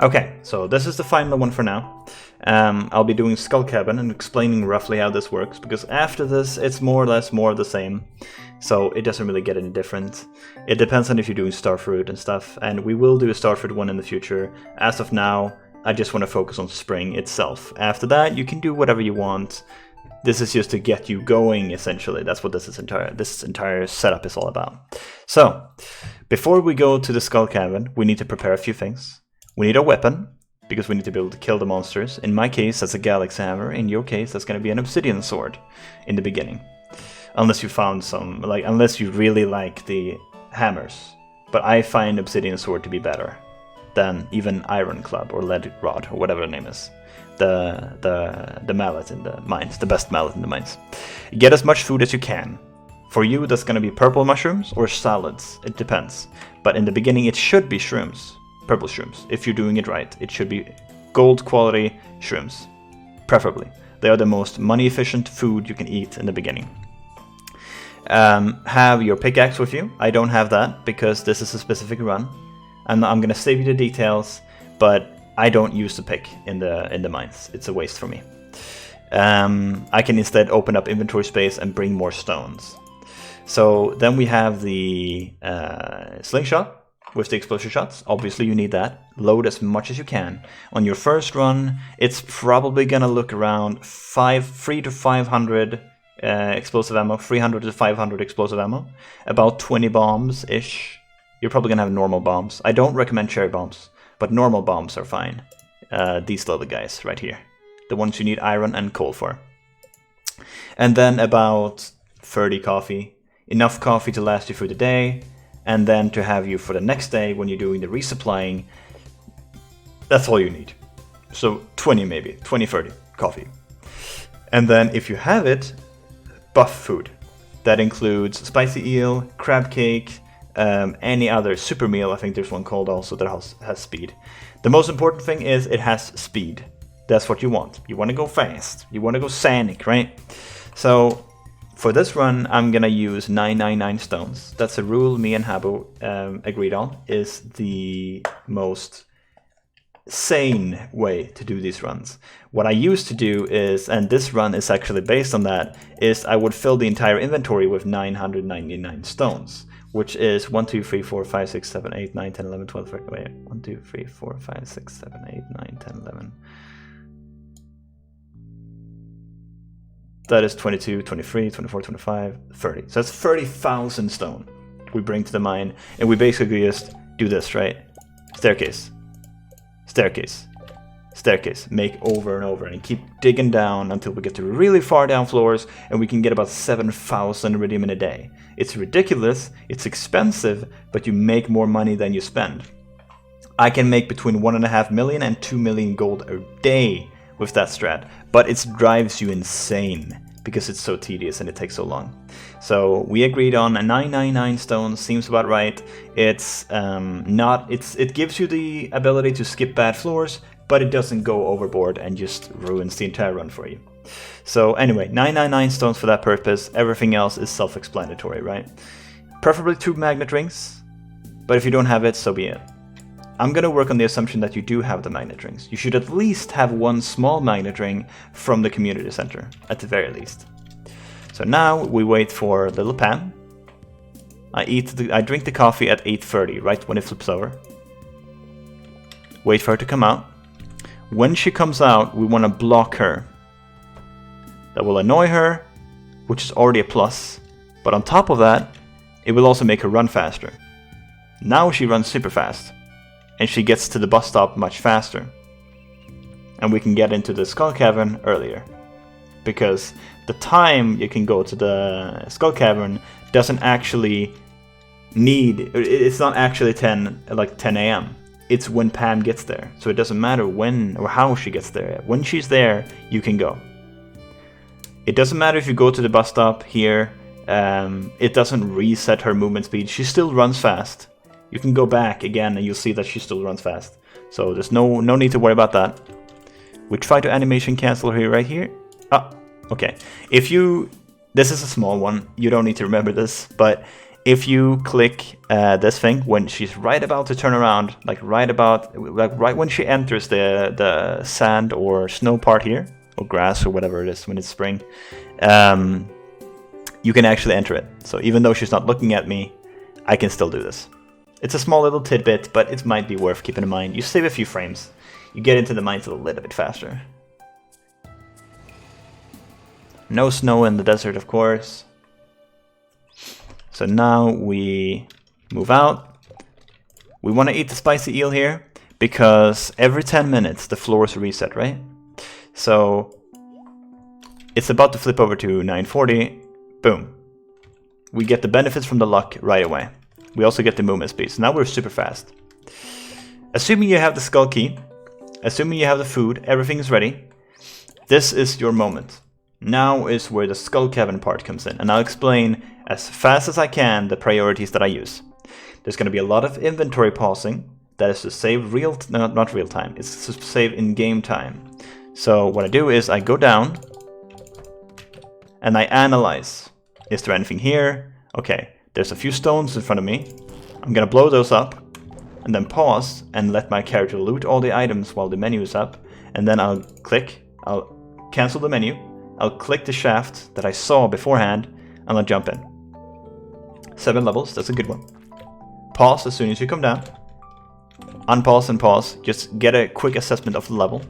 Okay, so this is the final one for now. I'll be doing Skull Cabin and explaining roughly how this works, because after this it's more or less more of the same, so it doesn't really get any different. It depends on if you're doing Starfruit and stuff, and we will do a Starfruit one in the future. As of now, I just want to focus on Spring itself. After that, you can do whatever you want. This is just to get you going, essentially. That's what this entire setup is all about. So, before we go to the Skull Cabin, we need to prepare a few things. We need a weapon, because we need to be able to kill the monsters. In my case, that's a Galaxy Hammer. In your case, that's going to be an Obsidian Sword in the beginning. Unless you found some, unless you really like the hammers. But I find Obsidian Sword to be better than even Iron Club or Lead Rod or whatever the name is. The mallet in the mines, the best mallet in the mines. Get as much food as you can. For you, that's going to be purple mushrooms or salads. It depends. But in the beginning, it should be shrooms. Purple shrooms. If you're doing it right, it should be gold quality shrooms, preferably. They are the most money efficient food you can eat in the beginning. Have your pickaxe with you. I don't have that because this is a specific run, and I'm gonna save you the details, but I don't use the pick in the mines. It's a waste for me. I can instead open up inventory space and bring more stones. So then we have the slingshot with the explosion shots. Obviously you need that. Load as much as you can. On your first run, it's probably gonna look around 300 to 500 explosive ammo, 300 to 500 explosive ammo, about 20 bombs-ish. You're probably gonna have normal bombs. I don't recommend cherry bombs, but normal bombs are fine. These little guys right here. The ones you need iron and coal for. And then about 30 coffee. Enough coffee to last you through the day, and then to have you for the next day when you're doing the resupplying. That's all you need. So 20 maybe, 20, 30 coffee. And then if you have it, buff food. That includes spicy eel, crab cake, any other super meal. I think there's one called also that has speed. The most important thing is it has speed. That's what you want. You want to go fast. You want to go Sonic, right? So for this run, I'm gonna use 999 stones. That's a rule me and Habu agreed on, is the most sane way to do these runs. What I used to do is, and this run is actually based on that, is I would fill the entire inventory with 999 stones, which is 1, 2, 3, 4, 5, 6, 7, 8, 9, 10, 11, 12, 13, wait, 1, 2, 3, 4, 5, 6, 7, 8, 9, 10, 11. That is 22, 23, 24, 25, 30. So that's 30,000 stone we bring to the mine, and we basically just do this, right? Staircase, staircase, staircase, make over and over, and keep digging down until we get to really far down floors, and we can get about 7,000 iridium in a day. It's ridiculous, it's expensive, but you make more money than you spend. I can make between 1.5 million and 2 million gold a day with that strat, but it drives you insane because it's so tedious and it takes so long. So we agreed on a 999 stones, seems about right. It's it gives you the ability to skip bad floors, but it doesn't go overboard and just ruins the entire run for you. So anyway, 999 stones for that purpose. Everything else is self-explanatory, right? Preferably 2 magnet rings, but if you don't have it, so be it. I'm gonna work on the assumption that you do have the magnet rings. You should at least have 1 small magnet ring from the community center, at the very least. So now we wait for little Pam. I drink the coffee at 8:30, right when it flips over. Wait for her to come out. When she comes out, we want to block her. That will annoy her, which is already a plus. But on top of that, it will also make her run faster. Now she runs super fast, and she gets to the bus stop much faster. And we can get into the Skull Cavern earlier, because the time you can go to the Skull Cavern doesn't actually need, it's not actually 10 a.m. It's when Pam gets there, so it doesn't matter when or how she gets there. When she's there, you can go. It doesn't matter if you go to the bus stop here, it doesn't reset her movement speed. She still runs fast. You can go back again and you'll see that she still runs fast. So there's no need to worry about that. We try to animation cancel her right here. Ah, okay. This is a small one, you don't need to remember this, but if you click this thing when she's right about to turn around, like right when she enters the sand or snow part here, or grass or whatever it is when it's spring, you can actually enter it. So even though she's not looking at me, I can still do this. It's a small little tidbit, but it might be worth keeping in mind. You save a few frames. You get into the mines a little bit faster. No snow in the desert, of course. So now we move out. We want to eat the spicy eel here because every 10 minutes the floors reset, right? So it's about to flip over to 940. Boom. We get the benefits from the luck right away. We also get the movement speed. So now we're super fast. Assuming you have the skull key, assuming you have the food, everything is ready. This is your moment. Now is where the skull cavern part comes in, and I'll explain as fast as I can the priorities that I use. There's going to be a lot of inventory pausing. That is to save not real time. It's to save in-game time. So what I do is I go down and I analyze. Is there anything here? Okay, there's a few stones in front of me. I'm going to blow those up and then pause and let my character loot all the items while the menu is up. And then I'll cancel the menu. I'll click the shaft that I saw beforehand, and I'll jump in. 7 levels, that's a good one. Pause as soon as you come down. Unpause and pause, just get a quick assessment of the level.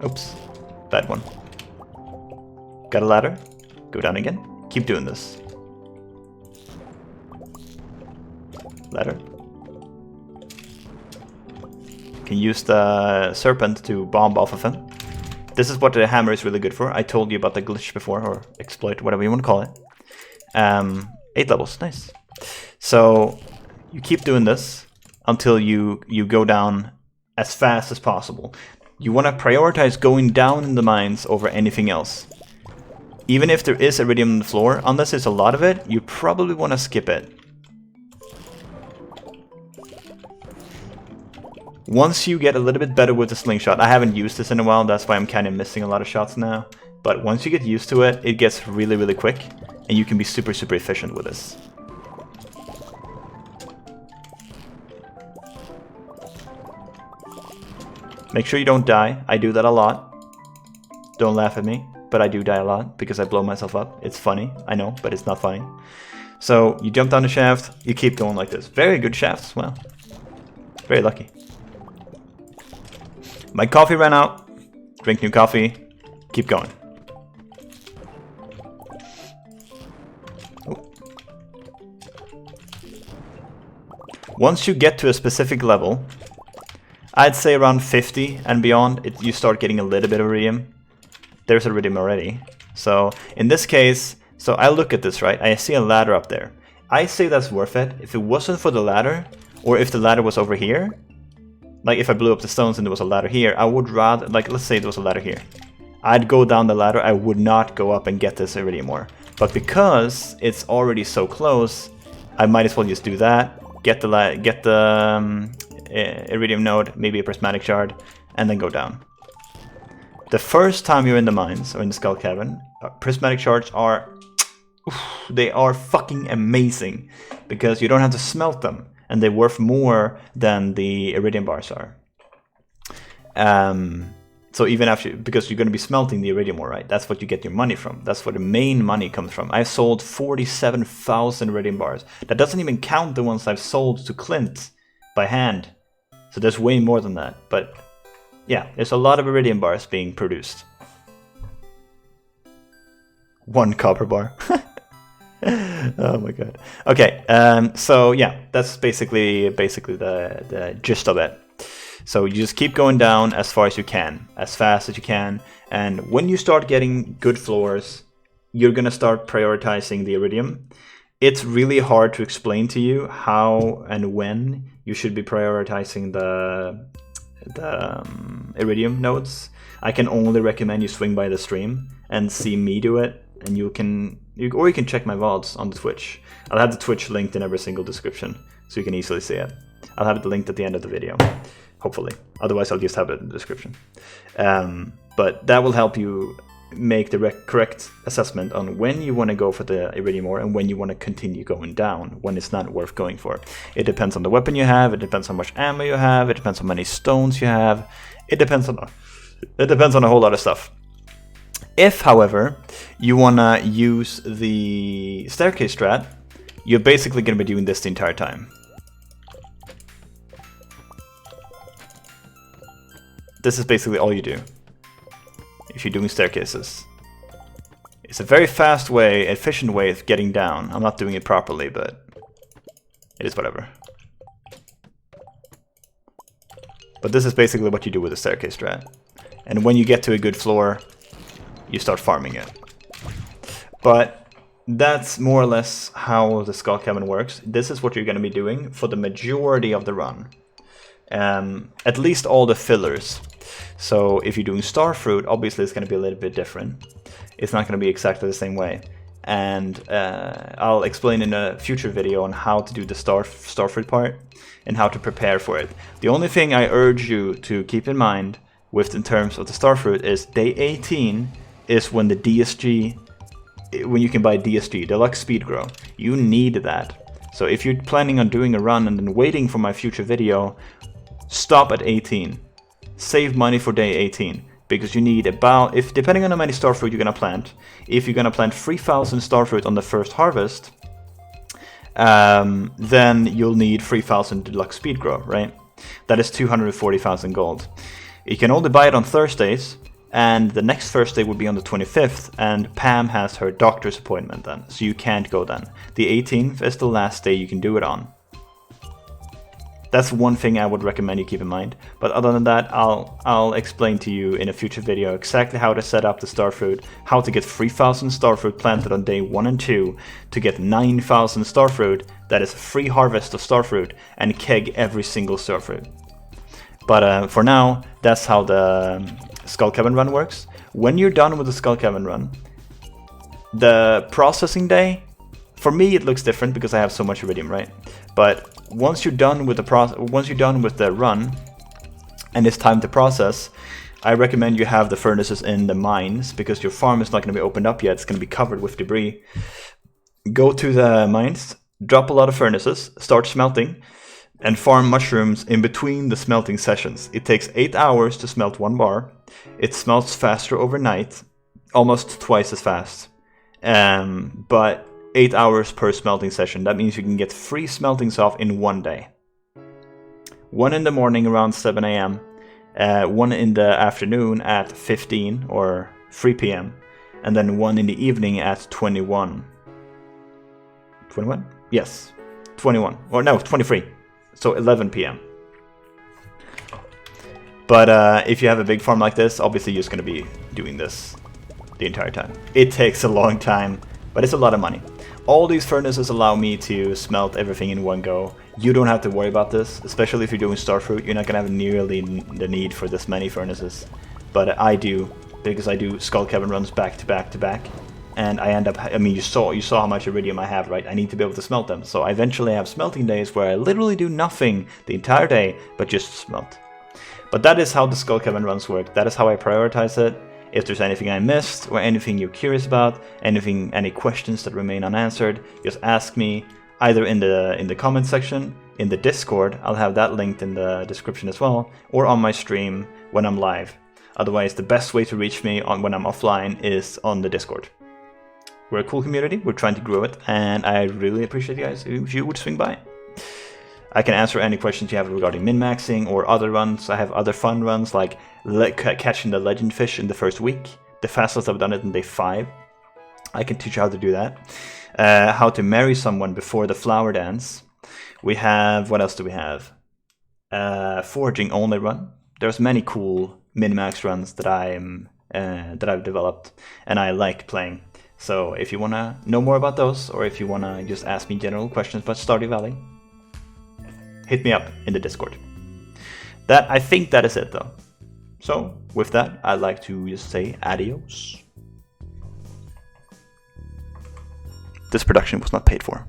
Oops, bad one. Got a ladder, go down again, keep doing this. Ladder. Can use the serpent to bomb off of him. This is what the hammer is really good for. I told you about the glitch before, or exploit, whatever you want to call it. 8 levels, nice. So you keep doing this until you go down as fast as possible. You want to prioritize going down in the mines over anything else. Even if there is iridium on the floor, unless there's a lot of it, you probably want to skip it. Once you get a little bit better with the slingshot, I haven't used this in a while, that's why I'm kind of missing a lot of shots now. But once you get used to it, it gets really, really quick, and you can be super, super efficient with this. Make sure you don't die. I do that a lot. Don't laugh at me, but I do die a lot because I blow myself up. It's funny, I know, but it's not funny. So you jump down the shaft, you keep going like this. Very good shafts, well, very lucky. My coffee ran out. Drink new coffee. Keep going. Ooh. Once you get to a specific level, I'd say around 50 and beyond, you start getting a little bit of iridium. There's iridium already. So in this case, so I look at this, right? I see a ladder up there. I say that's worth it. If it wasn't for the ladder, or if the ladder was over here, like if I blew up the stones and there was a ladder here, I would rather, like let's say there was a ladder here. I'd go down the ladder, I would not go up and get this iridium ore. But because it's already so close, I might as well just do that, get the iridium node, maybe a prismatic shard, and then go down. The first time you're in the mines, or in the skull cavern, prismatic shards are, they are fucking amazing, because you don't have to smelt them. And they're worth more than the iridium bars are. So even after, because you're going to be smelting the iridium ore, right? That's what you get your money from. That's where the main money comes from. I've sold 47,000 iridium bars. That doesn't even count the ones I've sold to Clint by hand. So there's way more than that. But yeah, there's a lot of iridium bars being produced. 1 copper bar. Oh my god. Okay, so yeah, that's basically the gist of it. So you just keep going down as far as you can, as fast as you can, and when you start getting good floors, you're gonna start prioritizing the iridium. It's really hard to explain to you how and when you should be prioritizing the iridium nodes. I can only recommend you swing by the stream and see me do it, and you can check my VODs on the Twitch. I'll have the Twitch linked in every single description, so you can easily see it. I'll have it linked at the end of the video, hopefully. Otherwise, I'll just have it in the description. But that will help you make the correct assessment on when you want to go for the iridium ore and when you want to continue going down, when it's not worth going for. It depends on the weapon you have, it depends on how much ammo you have, it depends on how many stones you have, it depends on a whole lot of stuff. If, however, you want to use the staircase strat, you're basically going to be doing this the entire time. This is basically all you do if you're doing staircases. It's a very fast way, efficient way of getting down. I'm not doing it properly, but it is whatever. But this is basically what you do with the staircase strat. And when you get to a good floor, you start farming it. But that's more or less how the Skull Cavern works. This is what you're going to be doing for the majority of the run. At least all the fillers. So if you're doing Starfruit, obviously it's going to be a little bit different. It's not going to be exactly the same way. And I'll explain in a future video on how to do the Starfruit part and how to prepare for it. The only thing I urge you to keep in mind with in terms of the Starfruit is day 18 is when the DSG, when you can buy DSG, Deluxe Speed Grow. You need that. So if you're planning on doing a run and then waiting for my future video, stop at 18. Save money for day 18, because you need about, if depending on how many starfruit you're gonna plant, if you're gonna plant 3,000 starfruit on the first harvest, then you'll need 3,000 deluxe speed grow, right? That is 240,000 gold. You can only buy it on Thursdays, and the next Thursday will be on the 25th, and Pam has her doctor's appointment then, so you can't go then. The 18th is the last day you can do it on. That's one thing I would recommend you keep in mind. But other than that, I'll explain to you in a future video exactly how to set up the starfruit, how to get 3,000 starfruit planted on day 1 and 2, to get 9,000 starfruit, that is free harvest of starfruit, and keg every single starfruit. But for now, that's how the Skull Cavern run works. When you're done with the Skull Cavern run, the processing day, for me it looks different because I have so much iridium, right? But once you're done with the run and it's time to process, I recommend you have the furnaces in the mines, because your farm is not going to be opened up yet. It's going to be covered with debris. Go to the mines, drop a lot of furnaces, start smelting, and farm mushrooms in between the smelting sessions. It takes 8 hours to smelt 1 bar. It smelts faster overnight, almost twice as fast. But 8 hours per smelting session. That means you can get 3 smeltings off in 1 day. 1 in the morning around 7 AM, 1 in the afternoon at 15 or 3 PM, and then 1 in the evening at 21. 21? Yes, 21. Or no, 23. So 11 PM. But if you have a big farm like this, obviously you're just going to be doing this the entire time. It takes a long time, but it's a lot of money. All these furnaces allow me to smelt everything in one go. You don't have to worry about this, especially if you're doing starfruit. You're not going to have nearly the need for this many furnaces. But I do, because I do Skull Cavern runs back to back to back. And I end up, I mean, you saw how much iridium I have, right? I need to be able to smelt them. So I eventually have smelting days where I literally do nothing the entire day, but just smelt. But that is how the Skull Cavern runs work. That is how I prioritize it. If there's anything I missed, or anything you're curious about, any questions that remain unanswered, just ask me either in the comment section, in the Discord, I'll have that linked in the description as well, or on my stream when I'm live. Otherwise, the best way to reach me when I'm offline is on the Discord. We're a cool community, we're trying to grow it, and I really appreciate you guys if you would swing by. I can answer any questions you have regarding min-maxing or other runs. I have other fun runs like catching the legend fish in the first week. The fastest I've done it in day 5. I can teach you how to do that. How to marry someone before the flower dance. We have, what else do we have? Foraging only run. There's many cool min-max runs that I've developed and I like playing. So if you want to know more about those, or if you want to just ask me general questions about Stardew Valley, hit me up in the Discord. I think that is it though. So with that, I'd like to just say adios. This production was not paid for.